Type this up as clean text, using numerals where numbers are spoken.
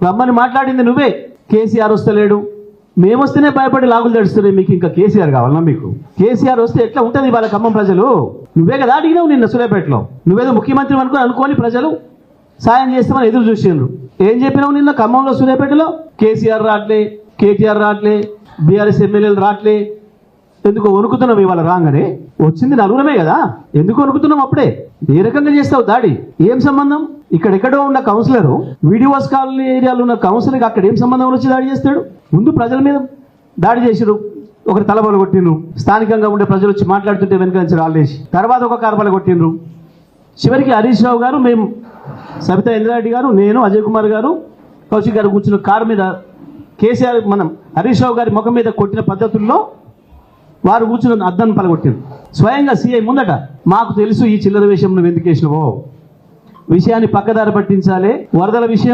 రమ్మని మాట్లాడింది నువ్వే. కేసీఆర్ వస్తలేడు, మేము వస్తేనే భయపడి లాగులు తడుస్తున్నాయి, మీకు ఇంకా కేసీఆర్ కావాలన్నా? మీకు కేసీఆర్ వస్తే ఎట్లా ఉంటుంది వాళ్ళ ఖమ్మం ప్రజలు? నువ్వే కదా అడిగినావు నిన్న సూర్యాపేటలో, నువ్వేదో ముఖ్యమంత్రి అనుకోని ప్రజలు సాయం చేస్తామని ఎదురు చూసిండ్రు. ఏం చెప్పినావు నిన్న ఖమ్మంలో సూర్యాపేటలో? కేసీఆర్ రాట్లే, కేటీఆర్ రాట్లే, బీఆర్ఎస్ ఎమ్మెల్యేలు రాట్లే, ఎందుకు వణుకుతున్నావు? ఇవాళ రాగానే వచ్చింది నలుగురమే కదా, ఎందుకు వణుకుతున్నావు? అప్పుడే ఏ రకంగా చేస్తావు దాడి? ఏం సంబంధం? ఇక్కడెక్కడో ఉన్న కౌన్సిలరు వీడియోస్ కాలనీ ఏరియాలో ఉన్న కౌన్సిలర్కి అక్కడ ఏం సంబంధం వచ్చి దాడి చేస్తాడు? ముందు ప్రజల మీద దాడి చేసిరు, ఒకరు తలబలు కొట్టిండ్రు, స్థానికంగా ఉండే ప్రజలు వచ్చి మాట్లాడుతుంటే వెనుక నుంచి రాళ్ళేసి, తర్వాత ఒక కార్బల కొట్టిండ్రు. చివరికి హరీష్ రావు గారు, మేము సబితా ఇంద్రారెడ్డి గారు, నేను, అజయ్ కుమార్ గారు, కౌశిక్ గారు కూర్చున్న కారు మీద కేసీఆర్ మనం హరీష్ రావు గారి ముఖం మీద కొట్టిన పద్ధతుల్లో వారు కూర్చున్న అద్దాన్ని పలగొట్టిండ్రు. స్వయంగా సిఐ ముందట, మాకు తెలుసు ఈ చిల్లర విషయం నువ్వు ఎందుకు వేసినవో, విషయాన్ని పక్కదారి పట్టించాలి, వరదల విషయం